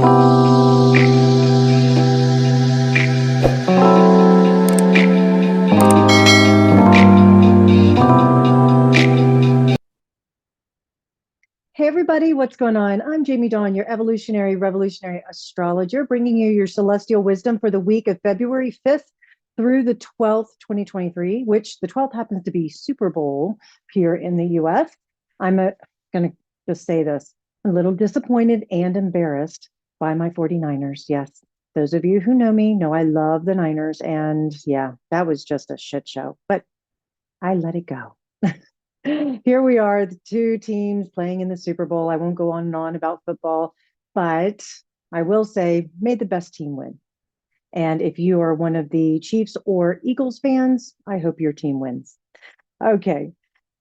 Hey everybody, what's going on? I'm Jamie Dawn, your evolutionary revolutionary astrologer, bringing you your celestial wisdom for the week of February 5th through the 12th, 2023, which the 12th happens to be Super Bowl here in the US. I'm going to just say this, a little disappointed and embarrassed by my 49ers. Yes, those of you who know me know I love the Niners, and yeah, that was just a shit show, but I let it go. Here we are, the two teams playing in the Super Bowl. I won't go on and on about football, but I will say, may the best team win. And if you are one of the Chiefs or Eagles fans, I hope your team wins. Okay,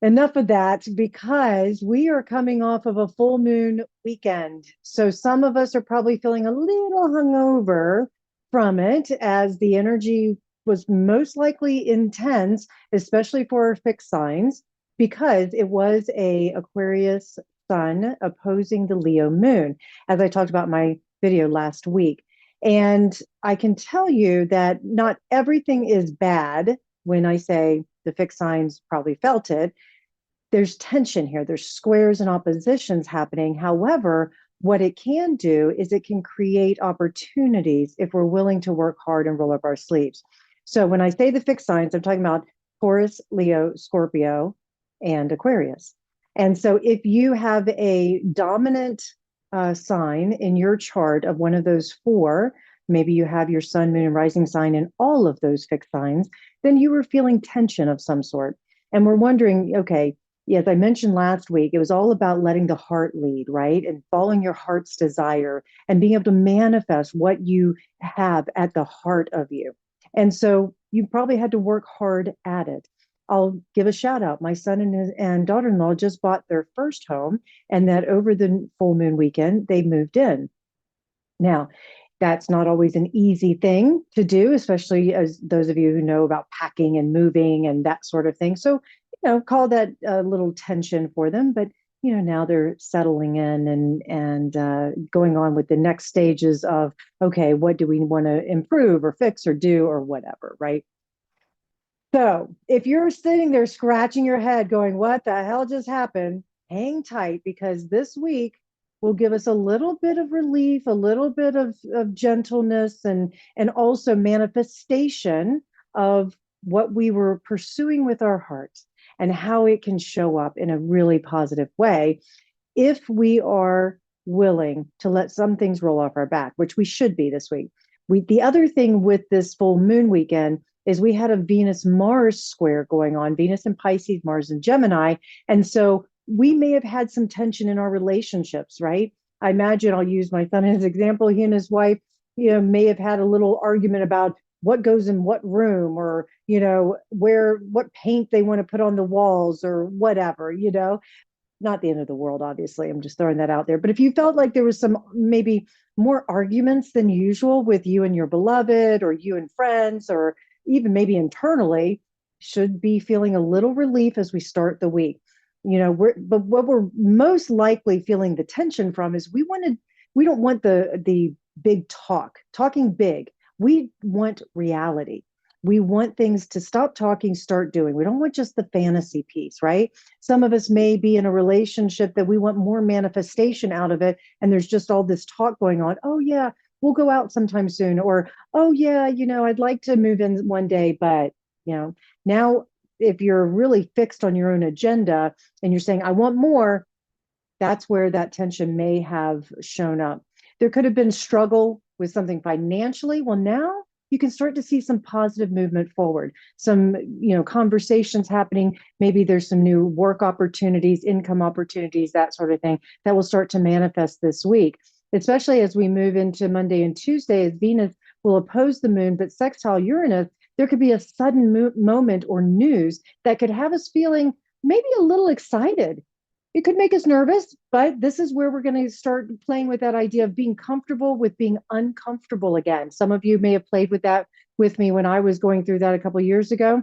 enough of that, because we are coming off of a full moon weekend. So some of us are probably feeling a little hungover from it, as the energy was most likely intense, especially for our fixed signs, because it was a Aquarius sun opposing the Leo moon, as I talked about in my video last week. And I can tell you that not everything is bad. When I say the fixed signs probably felt it, there's tension here. There's squares and oppositions happening. However, what it can do is it can create opportunities if we're willing to work hard and roll up our sleeves. So when I say the fixed signs, I'm talking about Taurus, Leo, Scorpio, and Aquarius. And so if you have a dominant sign in your chart of one of those four, maybe you have your sun, moon, and rising sign in all of those fixed signs, then you were feeling tension of some sort. And we're wondering, okay, as I mentioned last week, it was all about letting the heart lead, right? And following your heart's desire and being able to manifest what you have at the heart of you. And so you probably had to work hard at it. I'll give a shout out. My son and daughter-in-law just bought their first home, and that over the full moon weekend, they moved in. Now, that's not always an easy thing to do, especially as those of you who know about packing and moving and that sort of thing. So, call that a little tension for them. But, now they're settling in and going on with the next stages of, okay, what do we want to improve or fix or do or whatever, right? So if you're sitting there scratching your head going, what the hell just happened? Hang tight, because this week will give us a little bit of relief, a little bit of gentleness, and also manifestation of what we were pursuing with our hearts and how it can show up in a really positive way if we are willing to let some things roll off our back, which we should be this week. The other thing with this full moon weekend is we had a Venus-Mars square going on, Venus in Pisces, Mars in Gemini. And so we may have had some tension in our relationships, right? I imagine, I'll use my son as an example. He and his wife, may have had a little argument about what goes in what room, or, what paint they want to put on the walls or whatever, not the end of the world, obviously. I'm just throwing that out there. But if you felt like there was some maybe more arguments than usual with you and your beloved, or you and friends, or even maybe internally, should be feeling a little relief as we start the week. But what we're most likely feeling the tension from is we don't want the big talking big. We want reality. We want things to stop talking, start doing. We don't want just the fantasy piece, right? Some of us may be in a relationship that we want more manifestation out of it, and there's just all this talk going on. Oh yeah, we'll go out sometime soon. Or, oh yeah, I'd like to move in one day, but now if you're really fixed on your own agenda and you're saying, I want more, that's where that tension may have shown up. There could have been struggle with something financially. Well, now you can start to see some positive movement forward, some, conversations happening. Maybe there's some new work opportunities, income opportunities, that sort of thing that will start to manifest this week, especially as we move into Monday and Tuesday, as Venus will oppose the moon, but sextile Uranus. There could be a sudden moment or news that could have us feeling maybe a little excited. It could make us nervous, but this is where we're going to start playing with that idea of being comfortable with being uncomfortable again. Some of you may have played with that with me when I was going through that a couple of years ago.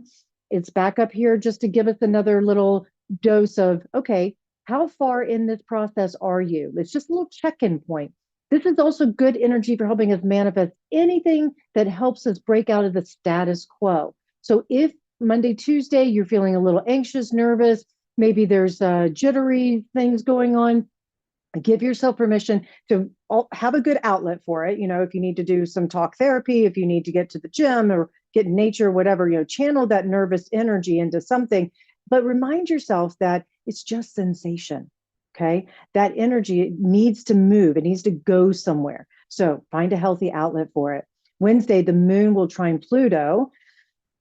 It's back up here just to give us another little dose of, okay, how far in this process are you? It's just a little check-in point. This is also good energy for helping us manifest anything that helps us break out of the status quo. So if Monday, Tuesday, you're feeling a little anxious, nervous, maybe there's jittery things going on, give yourself permission to have a good outlet for it. If you need to do some talk therapy, if you need to get to the gym or get in nature, whatever, channel that nervous energy into something, but remind yourself that it's just sensation. Okay. That energy needs to move. It needs to go somewhere. So find a healthy outlet for it. Wednesday, the moon will trine Pluto,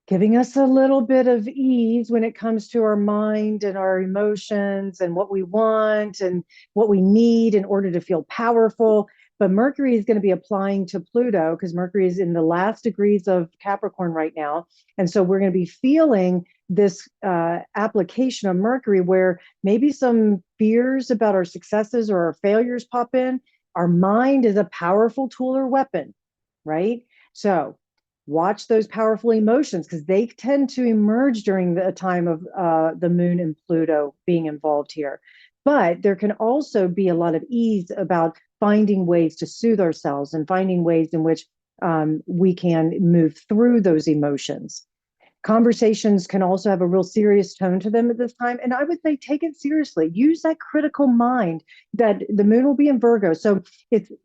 giving us a little bit of ease when it comes to our mind and our emotions and what we want and what we need in order to feel powerful. But Mercury is going to be applying to Pluto because Mercury is in the last degrees of Capricorn right now. And so we're going to be feeling this application of Mercury where maybe some fears about our successes or our failures pop in. Our mind is a powerful tool or weapon, right? So watch those powerful emotions because they tend to emerge during the time of the moon and Pluto being involved here. But there can also be a lot of ease about finding ways to soothe ourselves and finding ways in which we can move through those emotions. Conversations can also have a real serious tone to them at this time. And I would say take it seriously. Use that critical mind that the moon will be in Virgo. So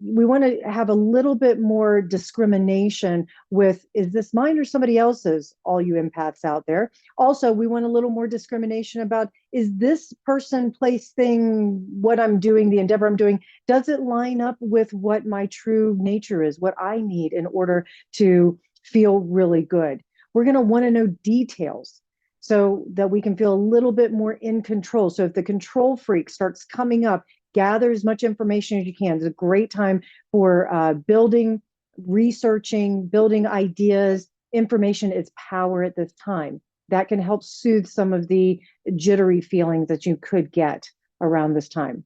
we want to have a little bit more discrimination with, is this mine or somebody else's, all you empaths out there. Also, we want a little more discrimination about, is this person, place, thing, what I'm doing, the endeavor I'm doing, does it line up with what my true nature is, what I need in order to feel really good? We're going to want to know details so that we can feel a little bit more in control. So if the control freak starts coming up, gather as much information as you can. It's a great time for building, researching, building ideas. Information is power at this time. That can help soothe some of the jittery feelings that you could get around this time.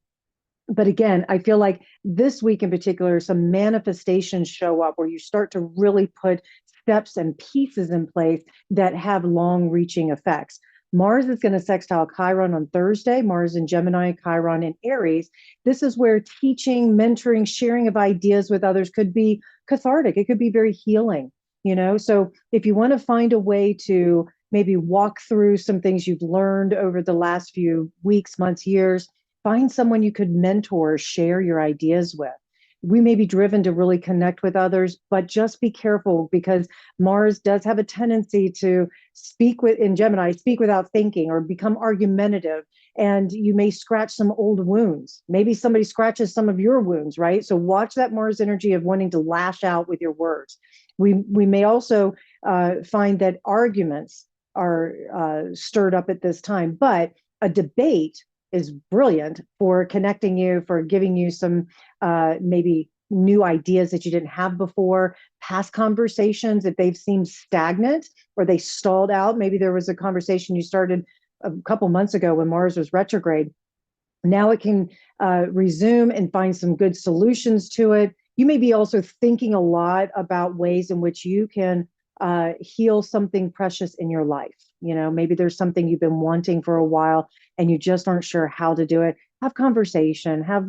But again, I feel like this week in particular, some manifestations show up where you start to really put steps and pieces in place that have long reaching effects. Mars is going to sextile Chiron on Thursday, Mars in Gemini, Chiron in Aries. This is where teaching, mentoring, sharing of ideas with others could be cathartic. It could be very healing, So if you want to find a way to maybe walk through some things you've learned over the last few weeks, months, years, find someone you could mentor, share your ideas with. We may be driven to really connect with others, but just be careful because Mars does have a tendency to in Gemini, speak without thinking or become argumentative. And you may scratch some old wounds. Maybe somebody scratches some of your wounds, right? So watch that Mars energy of wanting to lash out with your words. We may also find that arguments are stirred up at this time, but a debate is brilliant for connecting you, for giving you some maybe new ideas that you didn't have before. Past conversations, if they've seemed stagnant or they stalled out, maybe there was a conversation you started a couple months ago when Mars was retrograde. Now it can resume and find some good solutions to it. You may be also thinking a lot about ways in which you can heal something precious in your life. Maybe there's something you've been wanting for a while and you just aren't sure how to do it. Have conversation, have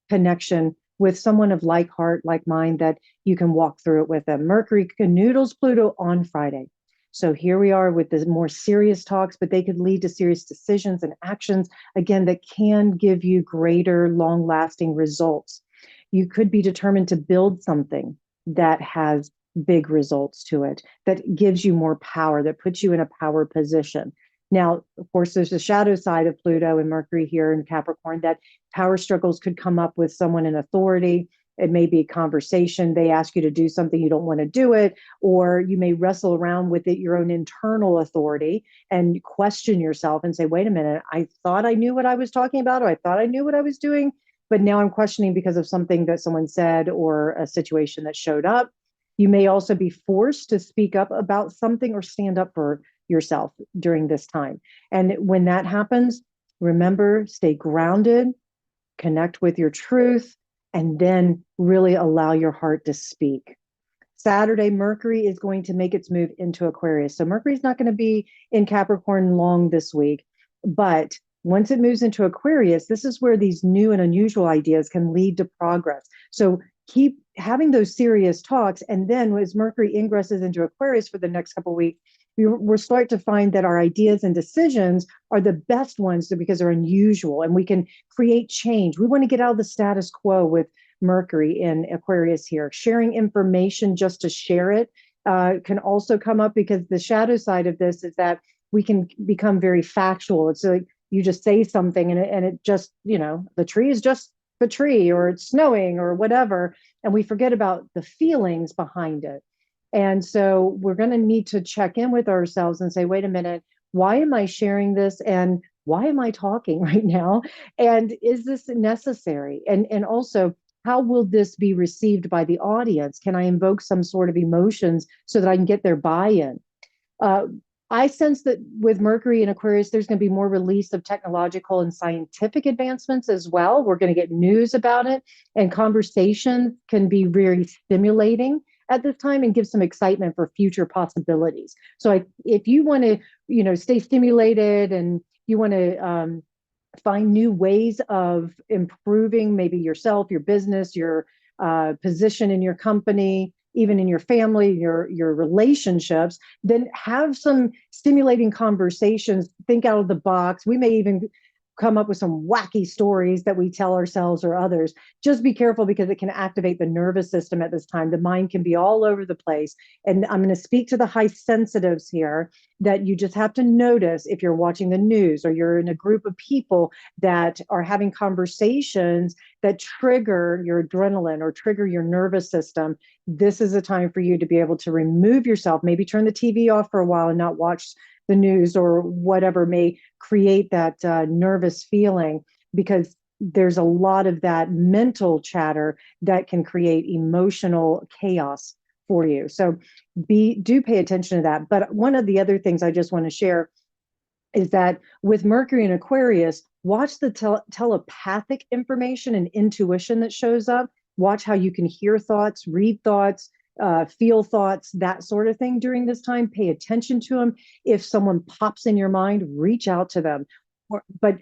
connection with someone of like heart, like mind that you can walk through it with them. Mercury canoodles Pluto on Friday. So here we are with the more serious talks, but they could lead to serious decisions and actions, again, that can give you greater long lasting results. You could be determined to build something that has big results to it, that gives you more power, that puts you in a power position. Now, of course, there's the shadow side of Pluto and Mercury here in Capricorn, that power struggles could come up with someone in authority. It may be a conversation. They ask you to do something, you don't want to do it, or you may wrestle around with it, your own internal authority, and question yourself and say, wait a minute, I thought I knew what I was talking about, or I thought I knew what I was doing, but now I'm questioning because of something that someone said or a situation that showed up. You may also be forced to speak up about something or stand up for yourself during this time. And when that happens, remember, stay grounded, connect with your truth, and then really allow your heart to speak. Saturday, Mercury is going to make its move into Aquarius. So Mercury is not going to be in Capricorn long this week, but Once it moves into Aquarius, this is where these new and unusual ideas can lead to progress. So keep having those serious talks. And then as Mercury ingresses into Aquarius for the next couple of weeks, we'll start to find that our ideas and decisions are the best ones because they're unusual and we can create change. We want to get out of the status quo with Mercury in Aquarius here. Sharing information just to share it can also come up, because the shadow side of this is that we can become very factual. It's like you just say something and it just, the tree is just the tree, or it's snowing or whatever. And we forget about the feelings behind it. And so we're going to need to check in with ourselves and say, wait a minute, why am I sharing this? And why am I talking right now? And is this necessary? And also, how will this be received by the audience? Can I invoke some sort of emotions so that I can get their buy-in? I sense that with Mercury and Aquarius, there's going to be more release of technological and scientific advancements as well. We're going to get news about it, and conversation can be very stimulating at this time and give some excitement for future possibilities. So if you want to, stay stimulated and you want to find new ways of improving maybe yourself, your business, your position in your company, even in your family, your relationships, then have some stimulating conversations. Think out of the box. We may even come up with some wacky stories that we tell ourselves or others. Just be careful, because it can activate the nervous system at this time. The mind can be all over the place. And I'm going to speak to the high sensitives here, that you just have to notice if you're watching the news or you're in a group of people that are having conversations that trigger your adrenaline or trigger your nervous system. This is a time for you to be able to remove yourself, maybe turn the TV off for a while and not watch the news or whatever may create that nervous feeling, because there's a lot of that mental chatter that can create emotional chaos for you. So do pay attention to that. But one of the other things I just want to share is that with Mercury and Aquarius, watch the telepathic information and intuition that shows up. Watch how you can hear thoughts, read thoughts, feel thoughts, that sort of thing during this time. Pay attention to them. If someone pops in your mind, reach out to them. But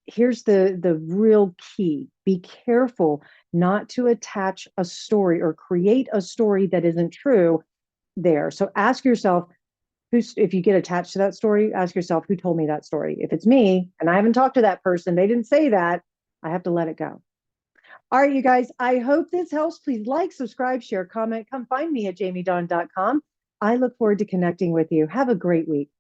here's the real key. Be careful not to attach a story or create a story that isn't true there. So ask yourself, if you get attached to that story, ask yourself, who told me that story? If it's me and I haven't talked to that person, they didn't say that, I have to let it go. All right, you guys, I hope this helps. Please like, subscribe, share, comment. Come find me at jamiedawn.com. I look forward to connecting with you. Have a great week.